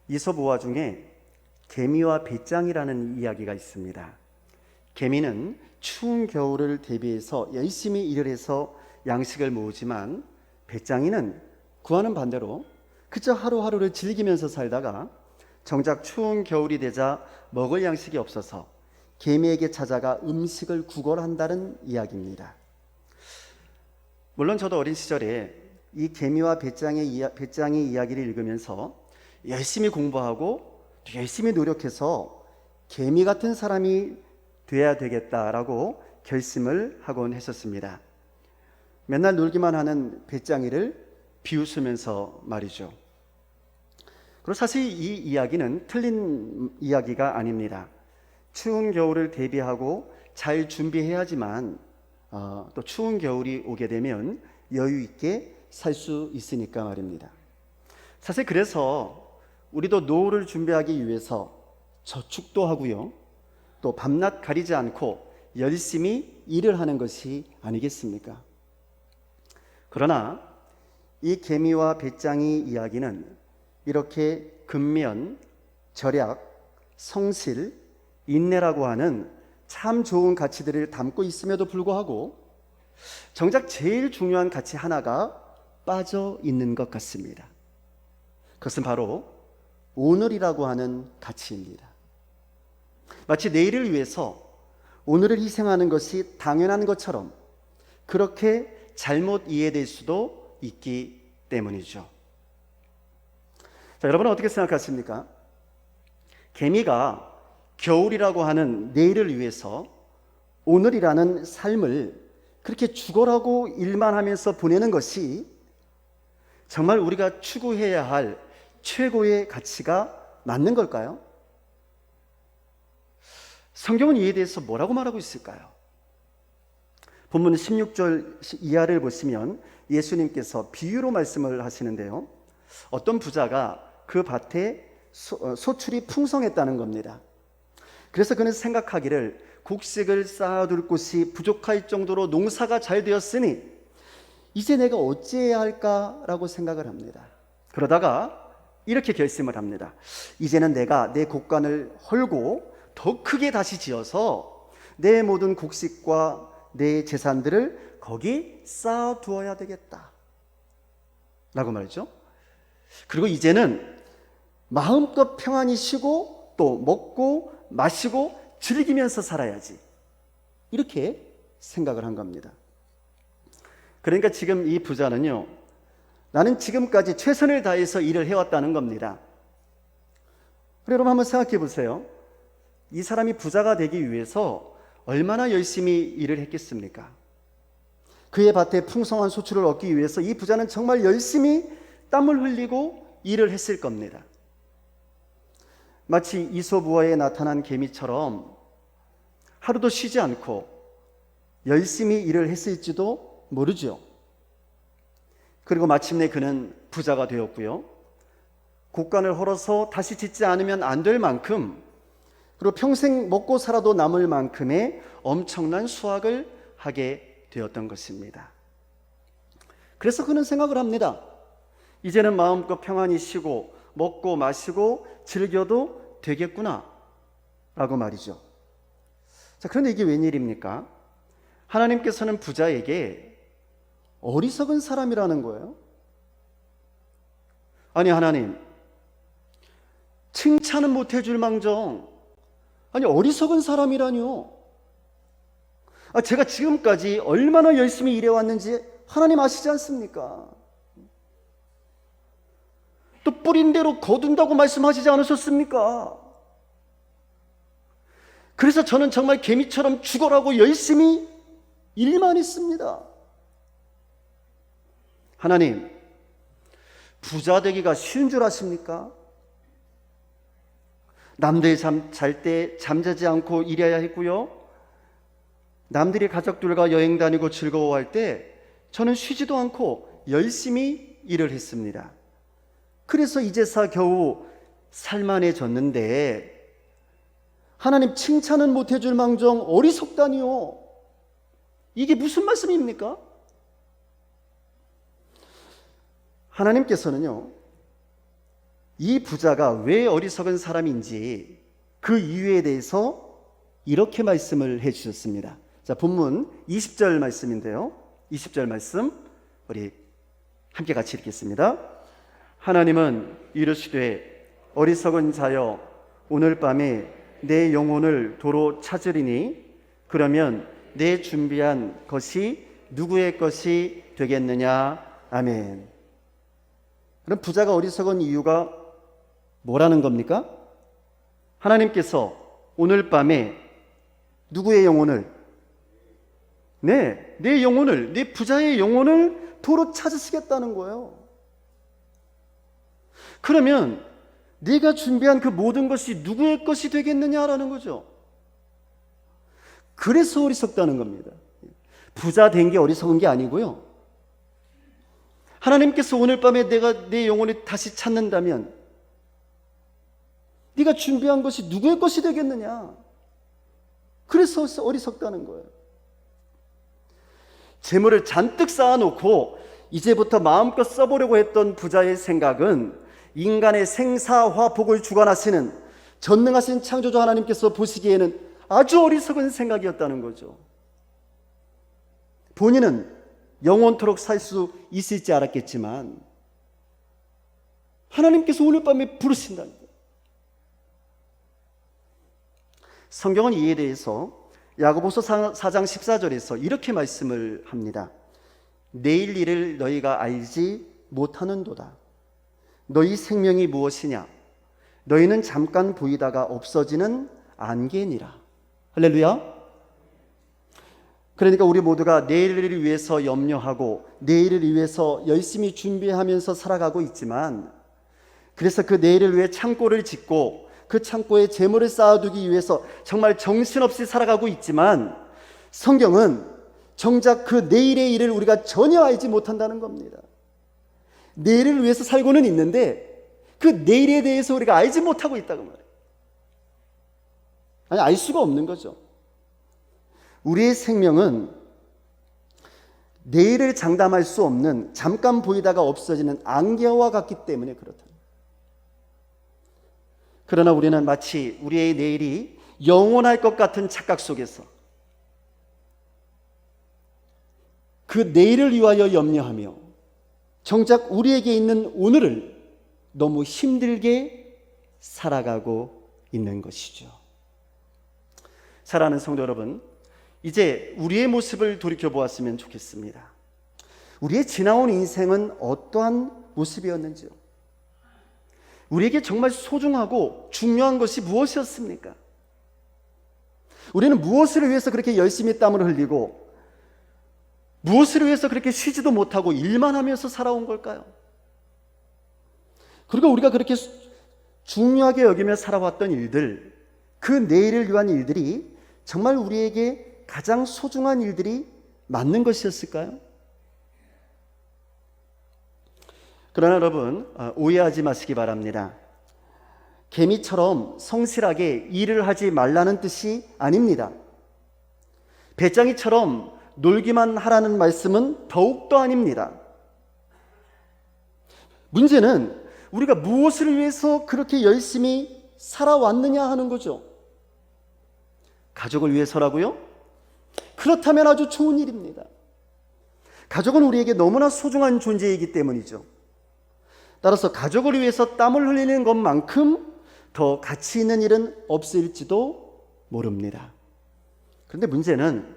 이솝우화 중에 개미와 배짱이라는 이야기가 있습니다. 개미는 추운 겨울을 대비해서 열심히 일을 해서 양식을 모으지만 배짱이는 그와는 반대로 그저 하루하루를 즐기면서 살다가 정작 추운 겨울이 되자 먹을 양식이 없어서 개미에게 찾아가 음식을 구걸한다는 이야기입니다. 물론 저도 어린 시절에 이 개미와 배짱의 이야기를 읽으면서 열심히 공부하고 열심히 노력해서 개미 같은 사람이 돼야 되겠다라고 결심을 하곤 했었습니다. 맨날 놀기만 하는 배짱이를 비웃으면서 말이죠. 그리고 사실 이 이야기는 틀린 이야기가 아닙니다. 추운 겨울을 대비하고 잘 준비해야지만 또 추운 겨울이 오게 되면 여유 있게 살 수 있으니까 말입니다. 사실 그래서 우리도 노후를 준비하기 위해서 저축도 하고요, 또 밤낮 가리지 않고 열심히 일을 하는 것이 아니겠습니까? 그러나 이 개미와 배짱이 이야기는 이렇게 근면, 절약, 성실, 인내라고 하는 참 좋은 가치들을 담고 있음에도 불구하고 정작 제일 중요한 가치 하나가 빠져 있는 것 같습니다. 그것은 바로 오늘이라고 하는 가치입니다. 마치 내일을 위해서 오늘을 희생하는 것이 당연한 것처럼 그렇게 잘못 이해될 수도 있기 때문이죠. 자, 여러분은 어떻게 생각하십니까? 개미가 겨울이라고 하는 내일을 위해서 오늘이라는 삶을 그렇게 죽어라고 일만 하면서 보내는 것이 정말 우리가 추구해야 할 최고의 가치가 맞는 걸까요? 성경은 이에 대해서 뭐라고 말하고 있을까요? 본문 16절 이하를 보시면 예수님께서 비유로 말씀을 하시는데요, 어떤 부자가 그 밭에 소출이 풍성했다는 겁니다. 그래서 그는 생각하기를 곡식을 쌓아둘 곳이 부족할 정도로 농사가 잘 되었으니 이제 내가 어찌해야 할까라고 생각을 합니다. 그러다가 이렇게 결심을 합니다. 이제는 내가 내 곡간을 헐고 더 크게 다시 지어서 내 모든 곡식과 내 재산들을 거기 쌓아두어야 되겠다 라고 말이죠. 그리고 이제는 마음껏 평안히 쉬고 또 먹고 마시고 즐기면서 살아야지, 이렇게 생각을 한 겁니다. 그러니까 지금 이 부자는요, 나는 지금까지 최선을 다해서 일을 해왔다는 겁니다. 그럼 여러분 한번 생각해 보세요. 이 사람이 부자가 되기 위해서 얼마나 열심히 일을 했겠습니까? 그의 밭에 풍성한 소출을 얻기 위해서 이 부자는 정말 열심히 땀을 흘리고 일을 했을 겁니다. 마치 이솝우화에 나타난 개미처럼 하루도 쉬지 않고 열심히 일을 했을지도 모르죠. 그리고 마침내 그는 부자가 되었고요, 곡간을 헐어서 다시 짓지 않으면 안 될 만큼, 그리고 평생 먹고 살아도 남을 만큼의 엄청난 수확을 하게 되었던 것입니다. 그래서 그는 생각을 합니다. 이제는 마음껏 평안히 쉬고 먹고 마시고 즐겨도 되겠구나 라고 말이죠. 자, 그런데 이게 웬일입니까? 하나님께서는 부자에게 어리석은 사람이라는 거예요. 아니, 하나님, 칭찬은 못 해줄 망정, 아니 어리석은 사람이라뇨. 제가 지금까지 얼마나 열심히 일해왔는지 하나님 아시지 않습니까? 또 뿌린 대로 거둔다고 말씀하시지 않으셨습니까? 그래서 저는 정말 개미처럼 죽어라고 열심히 일만 했습니다. 하나님, 부자 되기가 쉬운 줄 아십니까? 남들이 잘 때 잠자지 않고 일해야 했고요, 남들이 가족들과 여행 다니고 즐거워할 때 저는 쉬지도 않고 열심히 일을 했습니다. 그래서 이제서 겨우 살만해졌는데 하나님 칭찬은 못 해줄 망정 어리석다니요. 이게 무슨 말씀입니까? 하나님께서는요, 이 부자가 왜 어리석은 사람인지 그 이유에 대해서 이렇게 말씀을 해 주셨습니다. 자, 본문 20절 말씀인데요. 20절 말씀 우리 함께 같이 읽겠습니다. 하나님은 이르시되 어리석은 자여 오늘 밤에 내 영혼을 도로 찾으리니 그러면 내 준비한 것이 누구의 것이 되겠느냐. 아멘. 그럼 부자가 어리석은 이유가 뭐라는 겁니까? 하나님께서 오늘 밤에 누구의 영혼을? 내 영혼을, 내 부자의 영혼을 도로 찾으시겠다는 거예요. 그러면 네가 준비한 그 모든 것이 누구의 것이 되겠느냐라는 거죠. 그래서 어리석다는 겁니다. 부자 된 게 어리석은 게 아니고요. 하나님께서 오늘 밤에 내가 내 영혼을 다시 찾는다면 네가 준비한 것이 누구의 것이 되겠느냐. 그래서 어리석다는 거예요. 재물을 잔뜩 쌓아놓고 이제부터 마음껏 써보려고 했던 부자의 생각은 인간의 생사화복을 주관하시는 전능하신 창조주 하나님께서 보시기에는 아주 어리석은 생각이었다는 거죠. 본인은 영원토록 살 수 있을지 알았겠지만 하나님께서 오늘 밤에 부르신다는 거예요. 성경은 이에 대해서 야고보서 4장 14절에서 이렇게 말씀을 합니다. 내일 일을 너희가 알지 못하는도다. 너희 생명이 무엇이냐? 너희는 잠깐 보이다가 없어지는 안개니라. 할렐루야. 그러니까 우리 모두가 내일을 위해서 염려하고 내일을 위해서 열심히 준비하면서 살아가고 있지만, 그래서 그 내일을 위해 창고를 짓고 그 창고에 재물을 쌓아두기 위해서 정말 정신없이 살아가고 있지만, 성경은 정작 그 내일의 일을 우리가 전혀 알지 못한다는 겁니다. 내일을 위해서 살고는 있는데 그 내일에 대해서 우리가 알지 못하고 있다고 말해요. 아니, 알 수가 없는 거죠. 우리의 생명은 내일을 장담할 수 없는 잠깐 보이다가 없어지는 안개와 같기 때문에 그렇다. 그러나 우리는 마치 우리의 내일이 영원할 것 같은 착각 속에서 그 내일을 위하여 염려하며 정작 우리에게 있는 오늘을 너무 힘들게 살아가고 있는 것이죠. 사랑하는 성도 여러분, 이제 우리의 모습을 돌이켜보았으면 좋겠습니다. 우리의 지나온 인생은 어떠한 모습이었는지요? 우리에게 정말 소중하고 중요한 것이 무엇이었습니까? 우리는 무엇을 위해서 그렇게 열심히 땀을 흘리고 무엇을 위해서 그렇게 쉬지도 못하고 일만 하면서 살아온 걸까요? 그리고 우리가 그렇게 중요하게 여기며 살아왔던 일들, 그 내일을 위한 일들이 정말 우리에게 가장 소중한 일들이 맞는 것이었을까요? 그러나 여러분, 오해하지 마시기 바랍니다. 개미처럼 성실하게 일을 하지 말라는 뜻이 아닙니다. 배짱이처럼 놀기만 하라는 말씀은 더욱더 아닙니다. 문제는 우리가 무엇을 위해서 그렇게 열심히 살아왔느냐 하는 거죠. 가족을 위해서라고요? 그렇다면 아주 좋은 일입니다. 가족은 우리에게 너무나 소중한 존재이기 때문이죠. 따라서 가족을 위해서 땀을 흘리는 것만큼 더 가치 있는 일은 없을지도 모릅니다. 그런데 문제는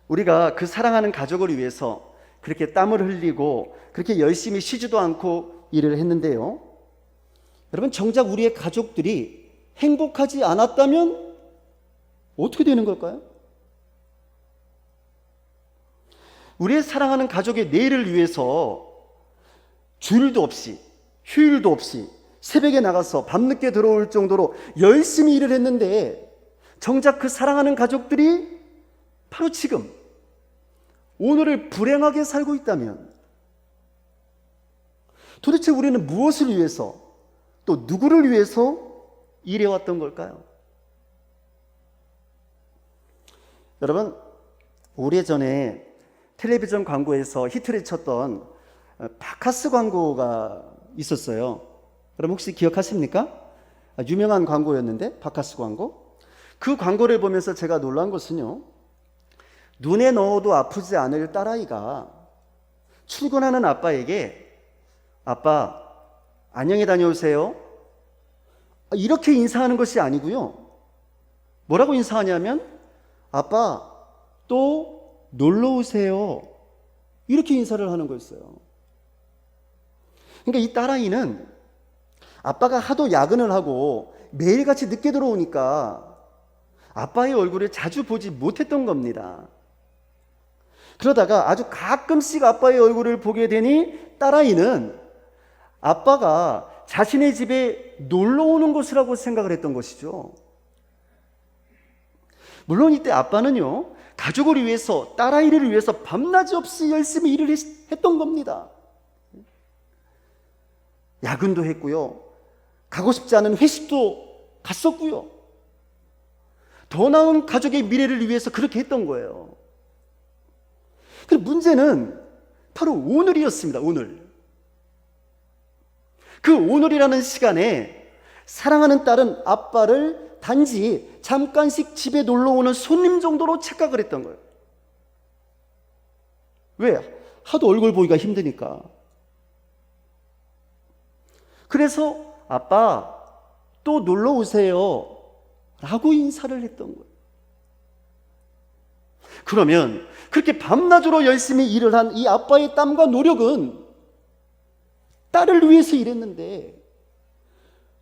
우리가 그 사랑하는 가족을 위해서 그렇게 땀을 흘리고 그렇게 열심히 쉬지도 않고 일을 했는데요, 여러분, 정작 우리의 가족들이 행복하지 않았다면 어떻게 되는 걸까요? 우리의 사랑하는 가족의 내일을 위해서 주일도 없이 휴일도 없이 새벽에 나가서 밤늦게 들어올 정도로 열심히 일을 했는데 정작 그 사랑하는 가족들이 바로 지금 오늘을 불행하게 살고 있다면 도대체 우리는 무엇을 위해서 또 누구를 위해서 일해왔던 걸까요? 여러분, 오래전에 텔레비전 광고에서 히트를 쳤던 바카스 광고가 있었어요. 여러분 혹시 기억하십니까? 유명한 광고였는데, 바카스 광고. 그 광고를 보면서 제가 놀란 것은요, 눈에 넣어도 아프지 않을 딸아이가 출근하는 아빠에게 아빠 안녕히 다녀오세요 이렇게 인사하는 것이 아니고요, 뭐라고 인사하냐면 아빠 또 놀러 오세요 이렇게 인사를 하는 거였어요. 그러니까 이 딸아이는 아빠가 하도 야근을 하고 매일같이 늦게 들어오니까 아빠의 얼굴을 자주 보지 못했던 겁니다. 그러다가 아주 가끔씩 아빠의 얼굴을 보게 되니 딸아이는 아빠가 자신의 집에 놀러 오는 것이라고 생각을 했던 것이죠. 물론 이때 아빠는요, 가족을 위해서, 딸아이를 위해서 밤낮이 없이 열심히 일을 했던 겁니다. 야근도 했고요, 가고 싶지 않은 회식도 갔었고요, 더 나은 가족의 미래를 위해서 그렇게 했던 거예요. 근데 문제는 바로 오늘이었습니다. 오늘. 그 오늘이라는 시간에 사랑하는 딸은 아빠를 단지 잠깐씩 집에 놀러 오는 손님 정도로 착각을 했던 거예요. 왜? 하도 얼굴 보기가 힘드니까. 그래서 아빠 또 놀러 오세요 라고 인사를 했던 거예요. 그러면 그렇게 밤낮으로 열심히 일을 한 이 아빠의 땀과 노력은 딸을 위해서 일했는데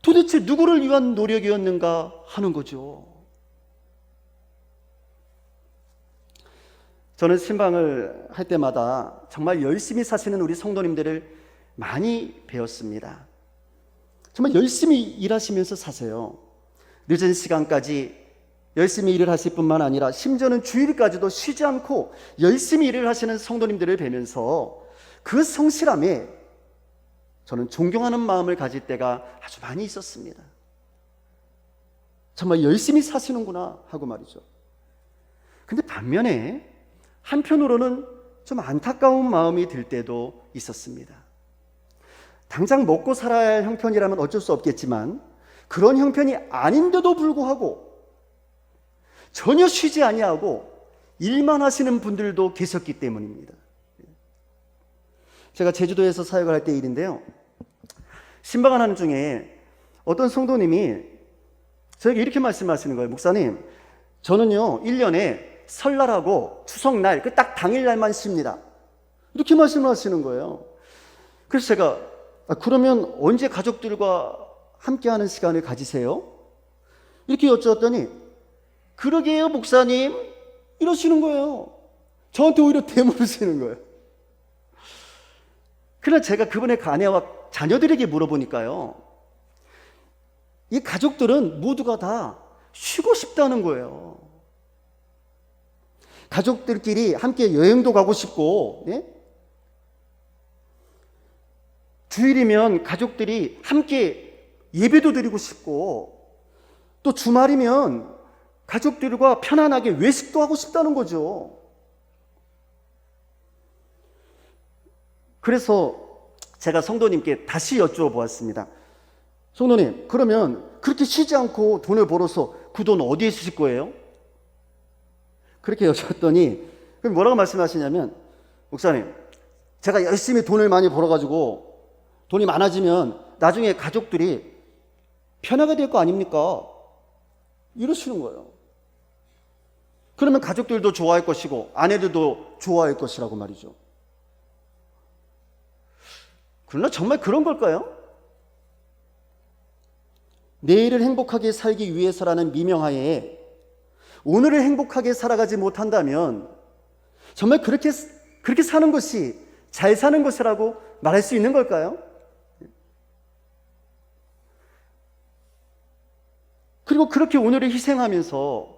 도대체 누구를 위한 노력이었는가 하는 거죠. 저는 신방을 할 때마다 정말 열심히 사시는 우리 성도님들을 많이 배웠습니다. 정말 열심히 일하시면서 사세요. 늦은 시간까지 열심히 일을 하실 뿐만 아니라 심지어는 주일까지도 쉬지 않고 열심히 일을 하시는 성도님들을 뵈면서 그 성실함에 저는 존경하는 마음을 가질 때가 아주 많이 있었습니다. 정말 열심히 사시는구나 하고 말이죠. 근데 반면에 한편으로는 좀 안타까운 마음이 들 때도 있었습니다. 당장 먹고 살아야 할 형편이라면 어쩔 수 없겠지만 그런 형편이 아닌데도 불구하고 전혀 쉬지 아니하고 일만 하시는 분들도 계셨기 때문입니다. 제가 제주도에서 사역을 할 때 일인데요, 신방을 하는 중에 어떤 성도님이 저에게 이렇게 말씀하시는 거예요. 목사님, 저는요 1년에 설날하고 추석날 그 딱 당일날만 쉽니다. 이렇게 말씀하시는 거예요. 그래서 제가 그러면 언제 가족들과 함께하는 시간을 가지세요? 이렇게 여쭈었더니 그러게요 목사님 이러시는 거예요. 저한테 오히려 대물으시는 거예요. 그러나 제가 그분의 아내와 자녀들에게 물어보니까요, 이 가족들은 모두가 다 쉬고 싶다는 거예요. 가족들끼리 함께 여행도 가고 싶고, 네? 주일이면 가족들이 함께 예배도 드리고 싶고, 또 주말이면 가족들과 편안하게 외식도 하고 싶다는 거죠. 그래서 제가 성도님께 다시 여쭈어보았습니다. 성도님, 그러면 그렇게 쉬지 않고 돈을 벌어서 그 돈 어디에 쓰실 거예요? 그렇게 여쭈었더니 뭐라고 말씀하시냐면, 목사님, 제가 열심히 돈을 많이 벌어가지고 돈이 많아지면 나중에 가족들이 편하게 될 거 아닙니까? 이러시는 거예요. 그러면 가족들도 좋아할 것이고 아내들도 좋아할 것이라고 말이죠. 그러나 정말 그런 걸까요? 내일을 행복하게 살기 위해서라는 미명하에 오늘을 행복하게 살아가지 못한다면 정말 그렇게 사는 것이 잘 사는 것이라고 말할 수 있는 걸까요? 그리고 그렇게 오늘을 희생해서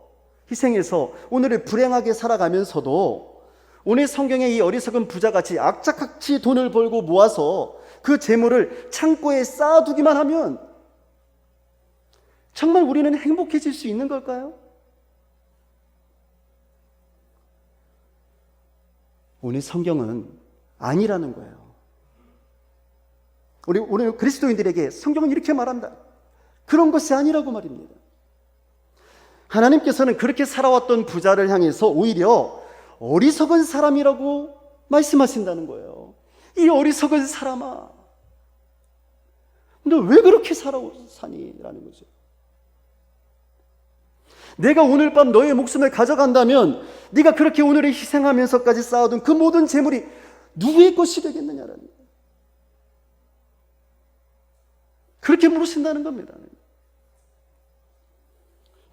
오늘을 불행하게 살아가면서도 오늘 성경의 이 어리석은 부자같이 악착같이 돈을 벌고 모아서 그 재물을 창고에 쌓아두기만 하면 정말 우리는 행복해질 수 있는 걸까요? 오늘 성경은 아니라는 거예요. 우리 오늘 그리스도인들에게 성경은 이렇게 말합니다. 그런 것이 아니라고 말입니다. 하나님께서는 그렇게 살아왔던 부자를 향해서 오히려 어리석은 사람이라고 말씀하신다는 거예요. 이 어리석은 사람아, 너 왜 그렇게 사니? 라는 거죠. 내가 오늘 밤 너의 목숨을 가져간다면 네가 그렇게 오늘을 희생하면서까지 쌓아둔 그 모든 재물이 누구의 것이 되겠느냐라는 거예요. 그렇게 물으신다는 겁니다.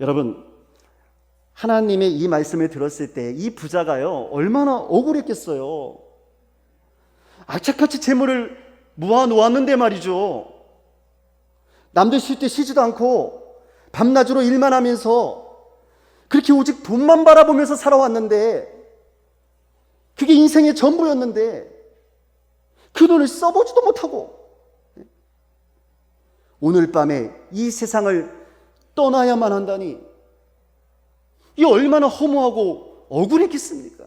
여러분, 하나님의 이 말씀을 들었을 때 이 부자가요 얼마나 억울했겠어요. 악착같이 재물을 모아놓았는데 말이죠, 남들 쉴 때 쉬지도 않고 밤낮으로 일만 하면서 그렇게 오직 돈만 바라보면서 살아왔는데, 그게 인생의 전부였는데 그 돈을 써보지도 못하고 오늘 밤에 이 세상을 떠나야만 한다니, 이 얼마나 허무하고 억울했겠습니까?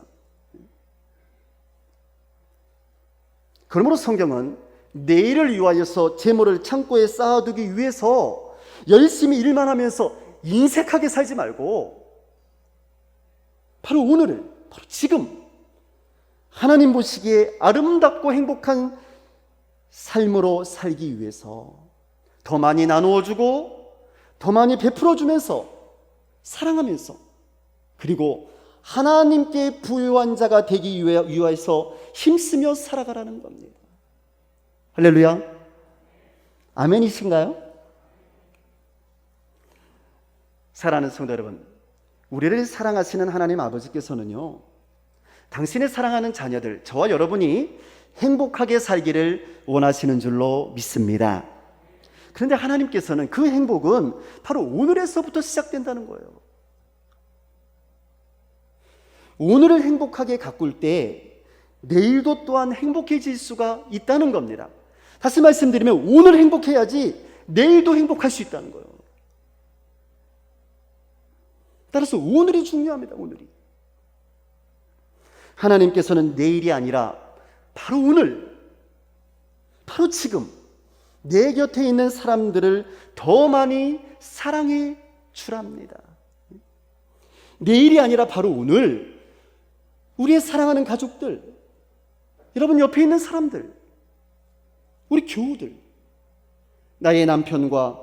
그러므로 성경은 내일을 위하여서 재물을 창고에 쌓아두기 위해서 열심히 일만 하면서 인색하게 살지 말고 바로 오늘을, 바로 지금 하나님 보시기에 아름답고 행복한 삶으로 살기 위해서 더 많이 나누어주고 더 많이 베풀어주면서 사랑하면서, 그리고 하나님께 부유한 자가 되기 위해서 힘쓰며 살아가라는 겁니다. 할렐루야. 아멘이신가요? 사랑하는 성도 여러분, 우리를 사랑하시는 하나님 아버지께서는요, 당신의 사랑하는 자녀들, 저와 여러분이 행복하게 살기를 원하시는 줄로 믿습니다. 그런데 하나님께서는 그 행복은 바로 오늘에서부터 시작된다는 거예요. 오늘을 행복하게 가꿀 때 내일도 또한 행복해질 수가 있다는 겁니다. 다시 말씀드리면 오늘 행복해야지 내일도 행복할 수 있다는 거예요. 따라서 오늘이 중요합니다. 오늘이. 하나님께서는 내일이 아니라 바로 오늘, 바로 지금 내 곁에 있는 사람들을 더 많이 사랑해 주랍니다. 내일이 아니라 바로 오늘 우리의 사랑하는 가족들, 여러분 옆에 있는 사람들, 우리 교우들, 나의 남편과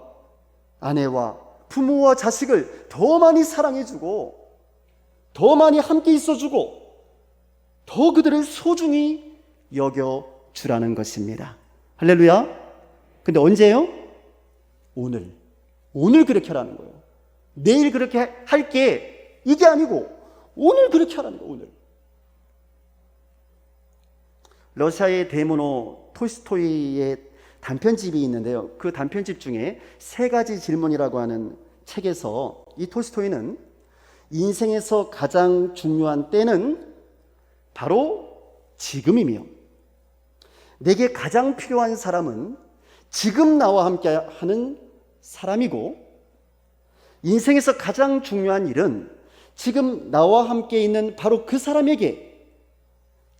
아내와 부모와 자식을 더 많이 사랑해주고 더 많이 함께 있어주고 더 그들을 소중히 여겨주라는 것입니다. 할렐루야. 근데 언제요? 오늘 그렇게 하라는 거예요. 내일 그렇게 할게, 이게 아니고 오늘 그렇게 하라는 거예요. 오늘. 러시아의 대문호 톨스토이의 단편집이 있는데요, 그 단편집 중에 3가지 질문이라고 하는 책에서 이 톨스토이는 인생에서 가장 중요한 때는 바로 지금이며 내게 가장 필요한 사람은 지금 나와 함께 하는 사람이고, 인생에서 가장 중요한 일은 지금 나와 함께 있는 바로 그 사람에게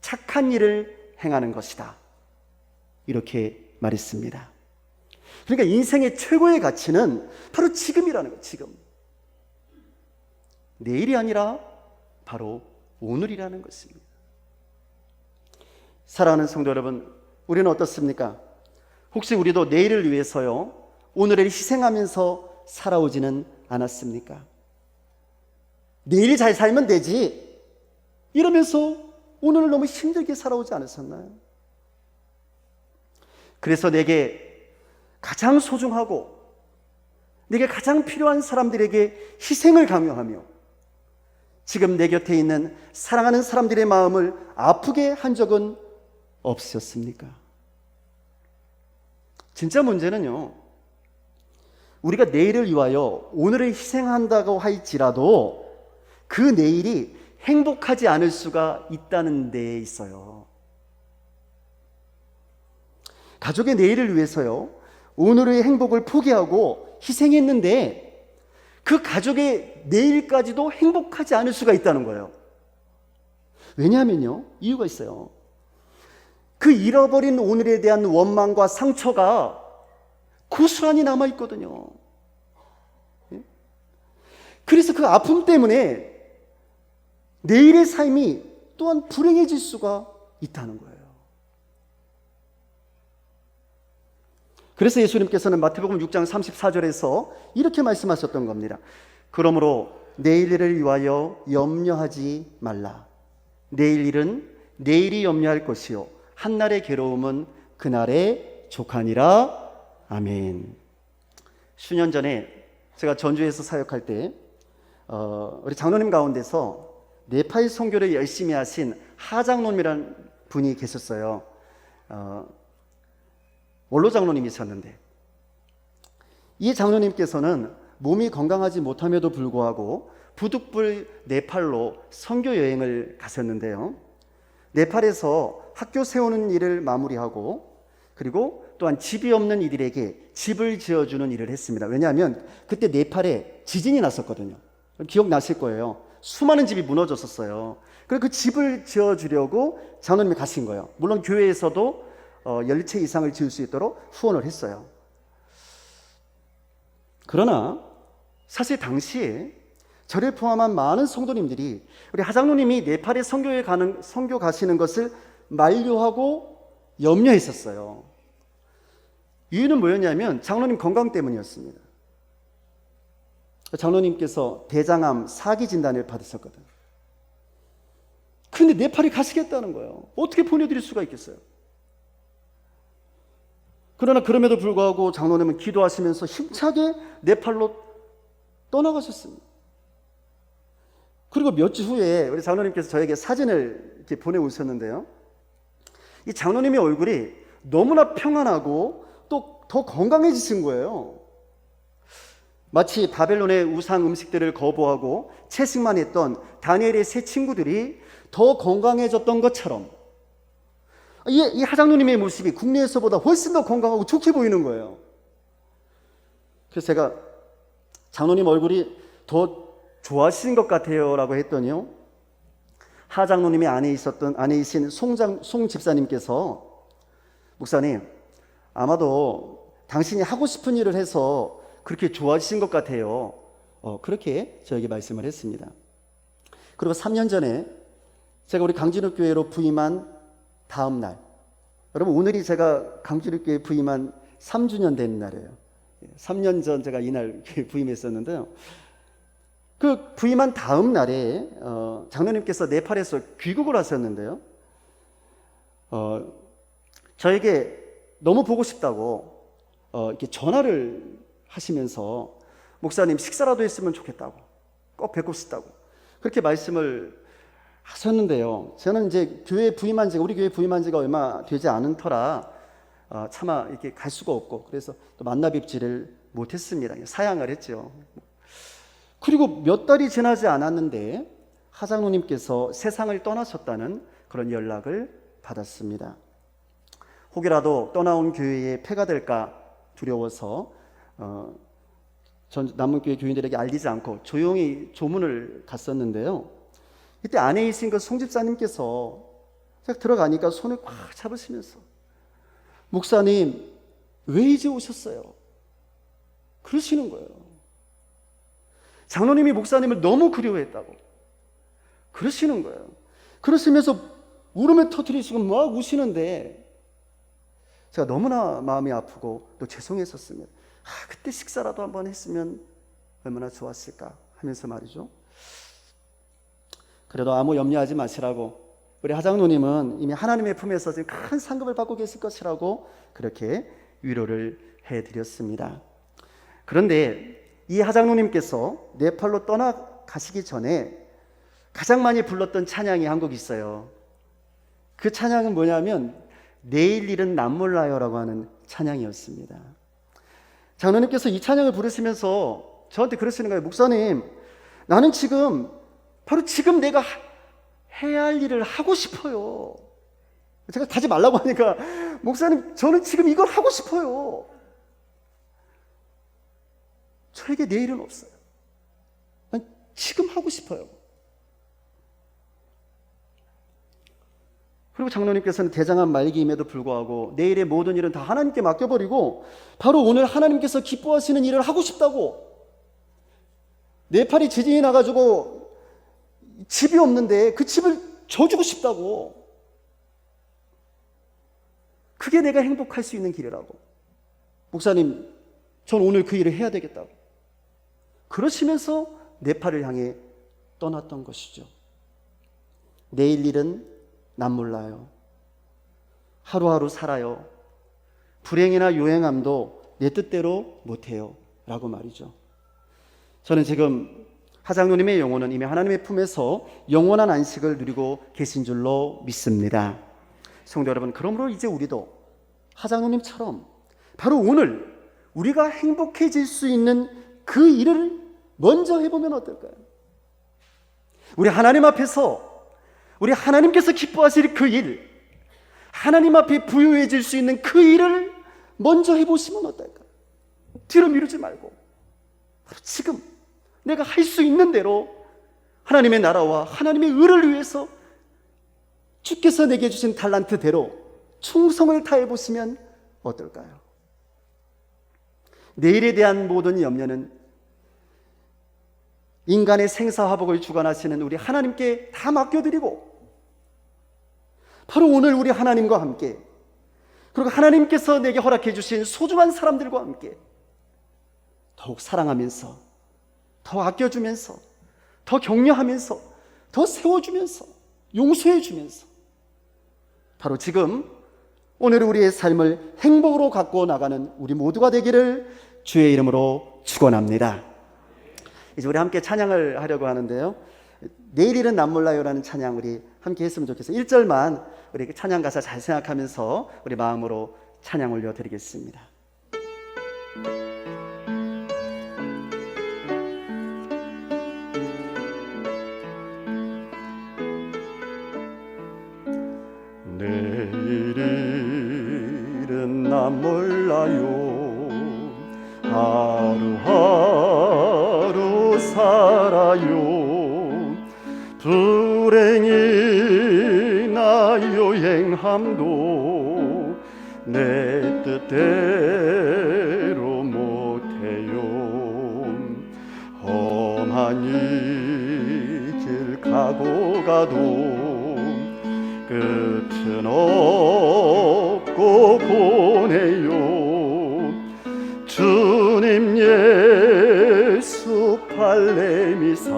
착한 일을 행하는 것이다, 이렇게 말했습니다. 그러니까 인생의 최고의 가치는 바로 지금이라는 거예요. 지금. 내일이 아니라 바로 오늘이라는 것입니다. 사랑하는 성도 여러분, 우리는 어떻습니까? 혹시 우리도 내일을 위해서요, 오늘을 희생하면서 살아오지는 않았습니까? 내일이 잘 살면 되지, 이러면서 오늘을 너무 힘들게 살아오지 않으셨나요? 그래서 내게 가장 소중하고 내게 가장 필요한 사람들에게 희생을 강요하며 지금 내 곁에 있는 사랑하는 사람들의 마음을 아프게 한 적은 없으셨습니까? 진짜 문제는요, 우리가 내일을 위하여 오늘을 희생한다고 할지라도 그 내일이 행복하지 않을 수가 있다는 데 있어요. 가족의 내일을 위해서요, 오늘의 행복을 포기하고 희생했는데 그 가족의 내일까지도 행복하지 않을 수가 있다는 거예요. 왜냐하면요, 이유가 있어요. 그 잃어버린 오늘에 대한 원망과 상처가 고스란히 남아있거든요. 그래서 그 아픔 때문에 내일의 삶이 또한 불행해질 수가 있다는 거예요. 그래서 예수님께서는 마태복음 6장 34절에서 이렇게 말씀하셨던 겁니다. 그러므로 내일 일을 위하여 염려하지 말라. 내일 일은 내일이 염려할 것이요 한날의 괴로움은 그날의 족하니라. 아멘. 수년 전에 제가 전주에서 사역할 때 우리 장로님 가운데서 네팔 선교를 열심히 하신 하장로님이라는 분이 계셨어요. 원로 장로님이셨는데 이 장로님께서는 몸이 건강하지 못함에도 불구하고 부득불 네팔로 선교 여행을 가셨는데요. 네팔에서 학교 세우는 일을 마무리하고 그리고 또한 집이 없는 이들에게 집을 지어주는 일을 했습니다. 왜냐하면 그때 네팔에 지진이 났었거든요. 기억나실 거예요. 수많은 집이 무너졌었어요. 그래서 그 집을 지어주려고 장로님이 가신 거예요. 물론 교회에서도 10채 이상을 지을 수 있도록 후원을 했어요. 그러나 사실 당시에 저를 포함한 많은 성도님들이 우리 하장로님이 네팔에 선교 가시는 것을 만류하고 염려했었어요. 이유는 뭐였냐면 장로님 건강 때문이었습니다. 장로님께서 대장암 4기 진단을 받으셨거든요. 근데 네팔에 가시겠다는 거예요. 어떻게 보내드릴 수가 있겠어요? 그러나 그럼에도 불구하고 장로님은 기도하시면서 힘차게 네팔로 떠나가셨습니다. 그리고 몇 주 후에 우리 장로님께서 저에게 사진을 이렇게 보내오셨는데요. 이 장로님의 얼굴이 너무나 평안하고 또 더 건강해지신 거예요. 마치 바벨론의 우상 음식들을 거부하고 채식만 했던 다니엘의 세 친구들이 더 건강해졌던 것처럼 이 하장로님의 모습이 국내에서보다 훨씬 더 건강하고 좋게 보이는 거예요. 그래서 제가 장로님 얼굴이 더 좋아하시는 것 같아요 라고 했더니요, 하장로님의 아내이신 송 집사님께서 목사님, 아마도 당신이 하고 싶은 일을 해서 그렇게 좋아하신 것 같아요. 그렇게 저에게 말씀을 했습니다. 그리고 3년 전에 제가 우리 강진욱 교회로 부임한 다음 날, 여러분 오늘이 제가 강진욱 교회 부임한 3주년 된 날이에요. 3년 전 제가 이날 부임했었는데요. 그 부임한 다음 날에 장로님께서 네팔에서 귀국을 하셨는데요. 저에게 너무 보고 싶다고 이렇게 전화를 하시면서 목사님 식사라도 했으면 좋겠다고, 꼭 뵙고 싶다고 그렇게 말씀을 하셨는데요. 저는 이제 우리 교회 부임한 지가 얼마 되지 않은 터라 차마 이렇게 갈 수가 없고 그래서 또 만나 뵙지를 못했습니다. 사양을 했죠. 그리고 몇 달이 지나지 않았는데 하장로님께서 세상을 떠나셨다는 그런 연락을 받았습니다. 혹여라도 떠나온 교회에 폐가 될까 두려워서 전 남문교회 교인들에게 알리지 않고 조용히 조문을 갔었는데요. 이때 안에 그 송 집사님께서 딱 들어가니까 손을 꽉 잡으시면서 목사님 왜 이제 오셨어요? 그러시는 거예요. 장로님이 목사님을 너무 그리워했다고 그러시는 거예요. 그러시면서 울음을 터뜨리시고 막 우시는데 제가 너무나 마음이 아프고 또 죄송했었습니다. 그때 식사라도 한번 했으면 얼마나 좋았을까 하면서 말이죠. 그래도 아무 염려하지 마시라고, 우리 하장로님은 이미 하나님의 품에서 지금 큰 상급을 받고 계실 것이라고 그렇게 위로를 해드렸습니다. 그런데 이 하장로님께서 네팔로 떠나가시기 전에 가장 많이 불렀던 찬양이 한 곡 있어요. 그 찬양은 뭐냐면 내일 일은 남 몰라요라고 하는 찬양이었습니다. 장로님께서 이 찬양을 부르시면서 저한테 그러시는 거예요. 목사님, 나는 바로 지금 내가 해야 할 일을 하고 싶어요. 제가 가지 말라고 하니까 목사님, 저는 지금 이걸 하고 싶어요. 저에게 내일은 없어요. 난 지금 하고 싶어요. 그리고 장로님께서는 대장암 말기임에도 불구하고 내일의 모든 일은 다 하나님께 맡겨버리고 바로 오늘 하나님께서 기뻐하시는 일을 하고 싶다고, 네팔이 지진이 나가지고 집이 없는데 그 집을 줘주고 싶다고, 그게 내가 행복할 수 있는 길이라고, 목사님 전 오늘 그 일을 해야 되겠다고 그러시면서 네팔을 향해 떠났던 것이죠. 내일 일은 난 몰라요. 하루하루 살아요. 불행이나 요행함도 내 뜻대로 못해요 라고 말이죠. 저는 지금 하장로님의 영혼은 이미 하나님의 품에서 영원한 안식을 누리고 계신 줄로 믿습니다. 성도 여러분, 그러므로 이제 우리도 하장로님처럼 바로 오늘 우리가 행복해질 수 있는 그 일을 먼저 해보면 어떨까요? 우리 하나님 앞에서 우리 하나님께서 기뻐하실 그 일, 하나님 앞에 부유해질 수 있는 그 일을 먼저 해보시면 어떨까요? 뒤로 미루지 말고 바로 지금 내가 할 수 있는 대로 하나님의 나라와 하나님의 의를 위해서 주께서 내게 주신 달란트대로 충성을 다해보시면 어떨까요? 내일에 대한 모든 염려는 인간의 생사화복을 주관하시는 우리 하나님께 다 맡겨드리고 바로 오늘 우리 하나님과 함께, 그리고 하나님께서 내게 허락해 주신 소중한 사람들과 함께 더욱 사랑하면서, 더 아껴주면서, 더 격려하면서, 더 세워주면서, 용서해주면서 바로 지금 오늘 우리의 삶을 행복으로 갖고 나가는 우리 모두가 되기를 주의 이름으로 축원합니다. 이제 우리 함께 찬양을 하려고 하는데요, 내일 일은 난 몰라요라는 찬양 우리 함께 했으면 좋겠어요. 1절만 우리 찬양 가사 잘 생각하면서 우리 마음으로 찬양 올려드리겠습니다. 내일 일은 난 몰라요. 하루하루 살아요. 불행이나 요행함도 내 뜻대로 못해요. 험한 이 길 가고 가도 끝은 없고 보내요. 주님 예수 발레미사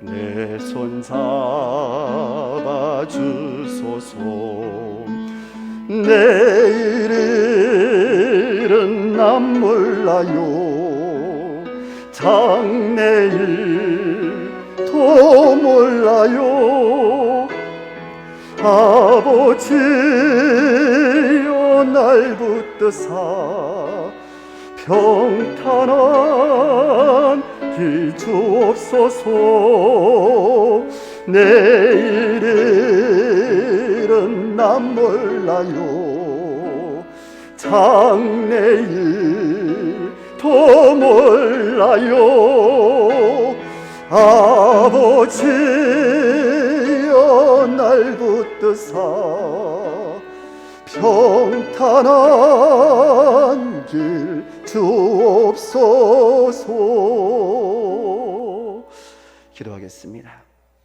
내 손 잡아 주소서. 내일은 난 몰라요. 장래일도 몰라요. 아버지여 날 붙드사 평탄한 길 주옵소서. 내일은 난 몰라요. 장래일도 몰라요. 아버지여 날 붙드사 평탄한 길 주옵소서. 기도하겠습니다.